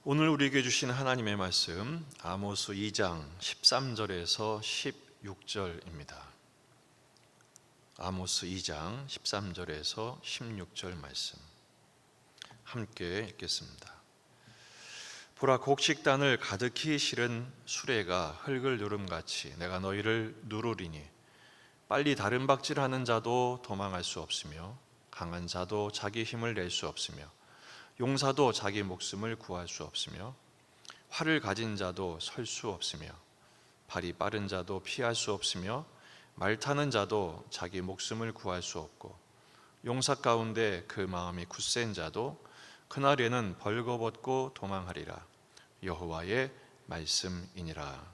오늘 우리에게 주신 하나님의 말씀 아모스 2장 13절에서 16절입니다. 아모스 2장 13절에서 16절 말씀 함께 읽겠습니다. 보라, 곡식단을 가득히 실은 수레가 흙을 누름같이 내가 너희를 누르리니 빨리 다름박질하는 자도 도망할 수 없으며 강한 자도 자기 힘을 낼 수 없으며 용사도 자기 목숨을 구할 수 없으며 활을 가진 자도 설 수 없으며 발이 빠른 자도 피할 수 없으며 말 타는 자도 자기 목숨을 구할 수 없고 용사 가운데 그 마음이 굳센 자도 그날에는 벌거벗고 도망하리라. 여호와의 말씀이니라.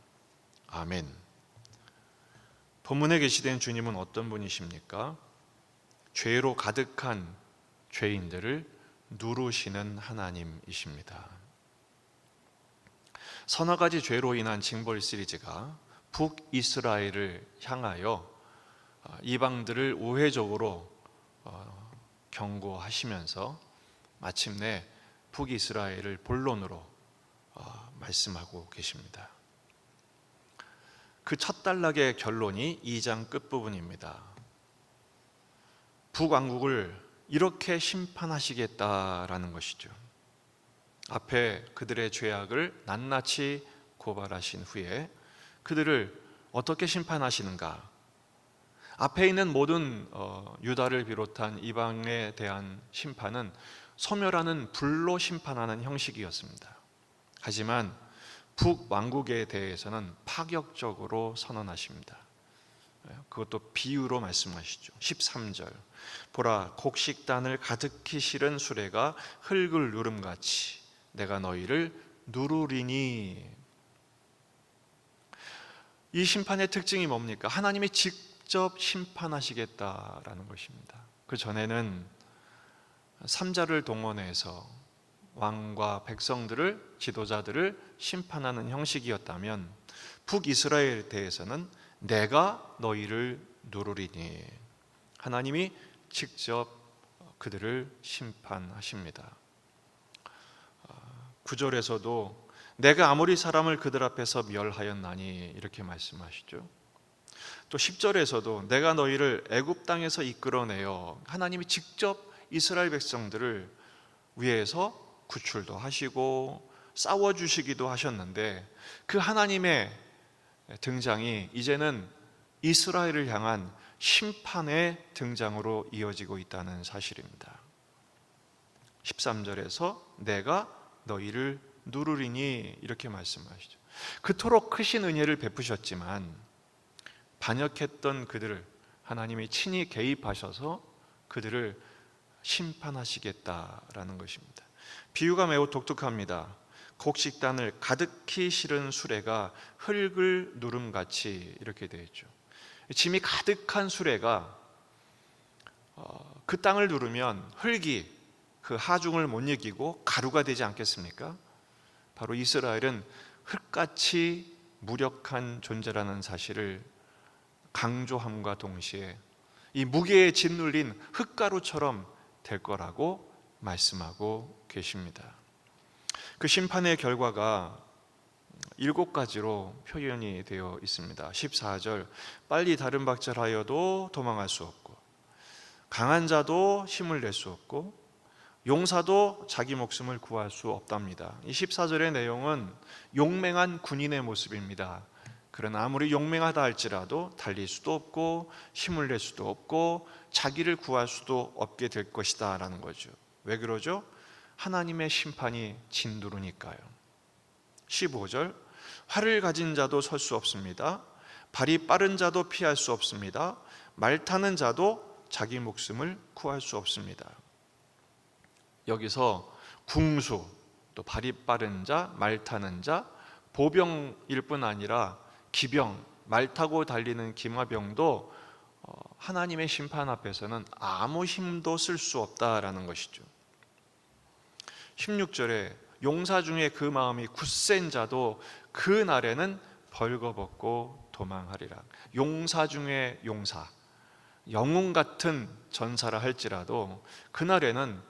아멘. 본문에 계시된 주님은 어떤 분이십니까? 죄로 가득한 죄인들을 누르시는 하나님이십니다. 서너 가지 죄로 인한 징벌 시리즈가 북이스라엘을 향하여 이방들을 우회적으로 경고하시면서 마침내 북이스라엘을 본론으로 말씀하고 계십니다. 그 첫 단락의 결론이 2장 끝부분입니다. 북왕국을 이렇게 심판하시겠다라는 것이죠. 앞에 그들의 죄악을 낱낱이 고발하신 후에 그들을 어떻게 심판하시는가? 앞에 있는 모든 유다를 비롯한 이방에 대한 심판은 소멸하는 불로 심판하는 형식이었습니다. 하지만 북왕국에 대해서는 파격적으로 선언하십니다. 그것도 비유로 말씀하시죠. 13절 보라, 곡식단을 가득히 실은 수레가 흙을 누름같이 내가 너희를 누르리니. 이 심판의 특징이 뭡니까? 하나님이 직접 심판하시겠다라는 것입니다. 그 전에는 삼자를 동원해서 왕과 백성들을, 지도자들을 심판하는 형식이었다면 북이스라엘에 대해서는 내가 너희를 누르리니, 하나님이 직접 그들을 심판하십니다. 9절에서도 내가 아무리 사람을 그들 앞에서 멸하였나니 이렇게 말씀하시죠. 또 10절에서도 내가 너희를 애굽 땅에서 이끌어내어, 하나님이 직접 이스라엘 백성들을 위해서 구출도 하시고 싸워주시기도 하셨는데 그 하나님의 등장이 이제는 이스라엘을 향한 심판의 등장으로 이어지고 있다는 사실입니다. 13절에서 내가 너희를 누르리니 이렇게 말씀하시죠. 그토록 크신 은혜를 베푸셨지만 반역했던 그들을 하나님이 친히 개입하셔서 그들을 심판하시겠다라는 것입니다. 비유가 매우 독특합니다. 곡식단을 가득히 실은 수레가 흙을 누름같이 이렇게 되어 있죠. 짐이 가득한 수레가 그 땅을 누르면 흙이 그 하중을 못 이기고 가루가 되지 않겠습니까? 바로 이스라엘은 흙같이 무력한 존재라는 사실을 강조함과 동시에 이 무게에 짓눌린 흙가루처럼 될 거라고 말씀하고 계십니다. 그 심판의 결과가 7가지로 표현이 되어 있습니다. 14절 빨리 다름박질하여도 도망할 수 없고 강한 자도 힘을 낼 수 없고 용사도 자기 목숨을 구할 수 없답니다. 이 14절의 내용은 용맹한 군인의 모습입니다. 그러나 아무리 용맹하다 할지라도 달릴 수도 없고 힘을 낼 수도 없고 자기를 구할 수도 없게 될 것이다 라는 거죠. 왜 그러죠? 하나님의 심판이 진두르니까요. 15절 활을 가진 자도 설 수 없습니다. 발이 빠른 자도 피할 수 없습니다. 말 타는 자도 자기 목숨을 구할 수 없습니다. 여기서 궁수, 또 발이 빠른 자, 말 타는 자, 보병일 뿐 아니라 기병, 말 타고 달리는 기마병도 하나님의 심판 앞에서는 아무 힘도 쓸 수 없다라는 것이죠. 16절에 용사 중에 그 마음이 굳센 자도 그 날에는 벌거벗고 도망하리라. 용사 중에 용사, 영웅 같은 전사라 할지라도 그날에는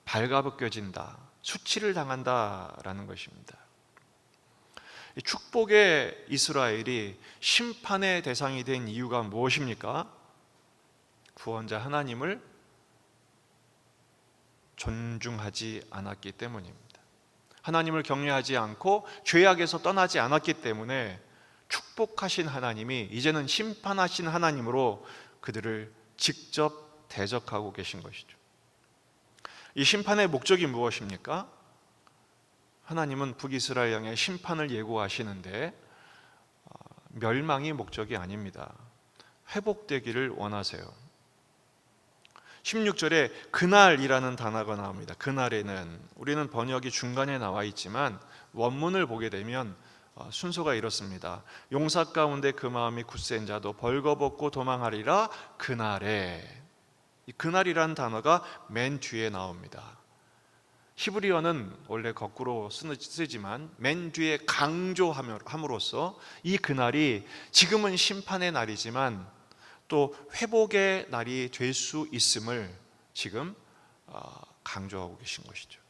발가벗겨진다, 수치를 당한다라는 것입니다. 축복의 이스라엘이 심판의 대상이 된 이유가 무엇입니까? 구원자 하나님을 존중하지 않았기 때문입니다. 하나님을 경외하지 않고 죄악에서 떠나지 않았기 때문에 축복하신 하나님이 이제는 심판하신 하나님으로 그들을 직접 대적하고 계신 것이죠. 이 심판의 목적이 무엇입니까? 하나님은 북이스라엘 향해 심판을 예고하시는데 멸망이 목적이 아닙니다. 회복되기를 원하세요. 16절에 그날이라는 단어가 나옵니다. 그날에는, 우리는 번역이 중간에 나와 있지만 원문을 보게 되면 순서가 이렇습니다. 용사 가운데 그 마음이 굳센 자도 벌거벗고 도망하리라 그날에. 이 그날이라는 단어가 맨 뒤에 나옵니다. 히브리어는 원래 거꾸로 쓰지만 맨 뒤에 강조함으로써 이 그날이 지금은 심판의 날이지만 또 회복의 날이 될 수 있음을 지금 강조하고 계신 것이죠.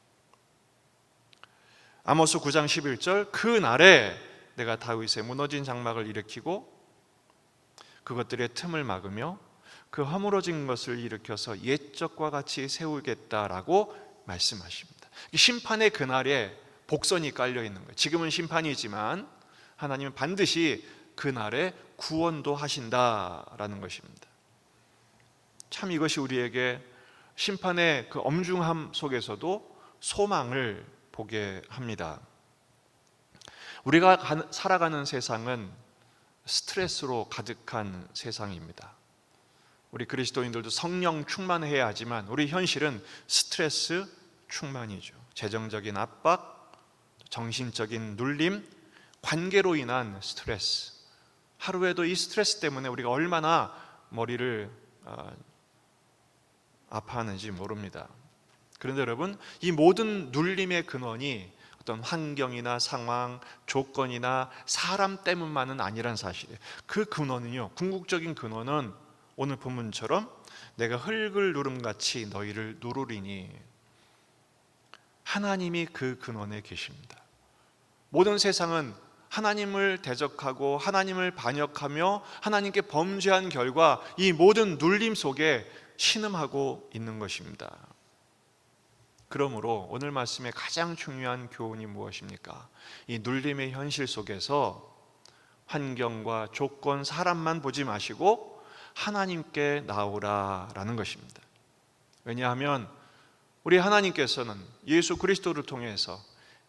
아모스 9장 11절, 그 날에 내가 다윗의 무너진 장막을 일으키고 그것들의 틈을 막으며 그 허물어진 것을 일으켜서 옛적과 같이 세우겠다라고 말씀하십니다. 심판의 그날에 복선이 깔려 있는 거예요. 지금은 심판이지만 하나님은 반드시 그날에 구원도 하신다라는 것입니다. 참 이것이 우리에게 심판의 그 엄중함 속에서도 소망을 보게 합니다. 우리가 살아가는 세상은 스트레스로 가득한 세상입니다. 우리 그리스도인들도 성령 충만해야 하지만 우리 현실은 스트레스 충만이죠. 재정적인 압박, 정신적인 눌림, 관계로 인한 스트레스. 하루에도 이 스트레스 때문에 우리가 얼마나 머리를 아파하는지 모릅니다. 그런데 여러분, 이 모든 눌림의 근원이 어떤 환경이나 상황, 조건이나 사람 때문만은 아니란 사실이에요. 그 근원은요, 궁극적인 근원은 오늘 본문처럼 내가 흙을 누름같이 너희를 누르리니, 하나님이 그 근원에 계십니다. 모든 세상은 하나님을 대적하고 하나님을 반역하며 하나님께 범죄한 결과 이 모든 눌림 속에 신음하고 있는 것입니다. 그러므로 오늘 말씀의 가장 중요한 교훈이 무엇입니까? 이 눌림의 현실 속에서 환경과 조건, 사람만 보지 마시고 하나님께 나오라라는 것입니다. 왜냐하면 우리 하나님께서는 예수 그리스도를 통해서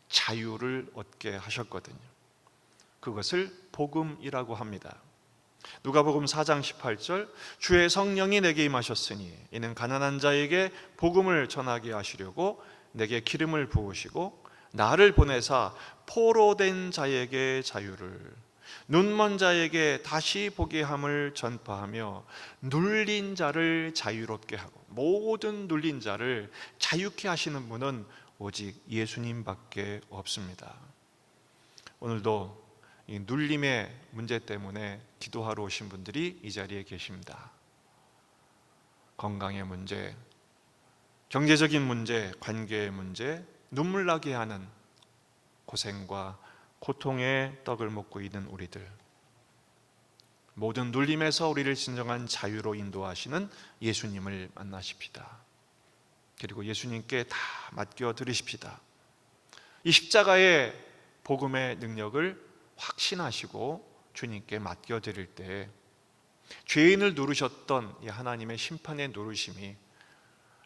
자유를 얻게 하셨거든요. 그것을 복음이라고 합니다. 누가복음 4장 18절, 주의 성령이 내게 임하셨으니 이는 가난한 자에게 복음을 전하게 하시려고 내게 기름을 부으시고 나를 보내사 포로된 자에게 자유를, 눈먼 자에게 다시 보게 함을 전파하며 눌린 자를 자유롭게 하고. 모든 눌린 자를 자유케 하시는 분은 오직 예수님밖에 없습니다. 오늘도 이 눌림의 문제 때문에 기도하러 오신 분들이 이 자리에 계십니다. 건강의 문제, 경제적인 문제, 관계의 문제, 눈물 나게 하는 고생과 고통의 떡을 먹고 있는 우리들, 모든 눌림에서 우리를 진정한 자유로 인도하시는 예수님을 만나십시다. 그리고 예수님께 다 맡겨드리십시다. 이 십자가의 복음의 능력을 확신하시고 주님께 맡겨드릴 때 죄인을 누르셨던 이 하나님의 심판의 누르심이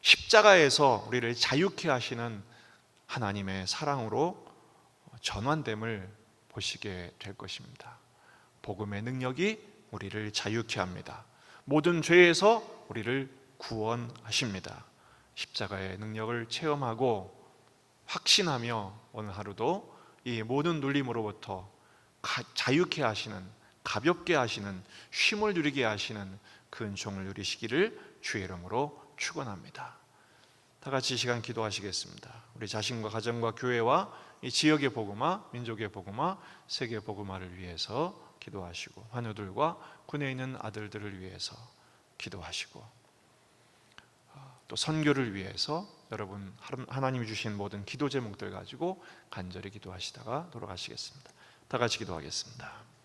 십자가에서 우리를 자유케 하시는 하나님의 사랑으로 전환됨을 보시게 될 것입니다. 복음의 능력이 우리를 자유케 합니다. 모든 죄에서 우리를 구원하십니다. 십자가의 능력을 체험하고 확신하며 오늘 하루도 이 모든 눌림으로부터 자유케 하시는, 가볍게 하시는, 쉼을 누리게 하시는 그 은총을 누리시기를 주의 이름으로 축원합니다. 다 같이 이 시간 기도하시겠습니다. 우리 자신과 가정과 교회와 이 지역의 복음화, 민족의 복음화, 세계 복음화를 위해서 기도하시고, 환우들과 군에 있는 아들들을 위해서 기도하시고, 또 선교를 위해서 여러분 하나님이 주신 모든 기도 제목들 가지고 간절히 기도하시다가 돌아가시겠습니다. 다 같이 기도하겠습니다.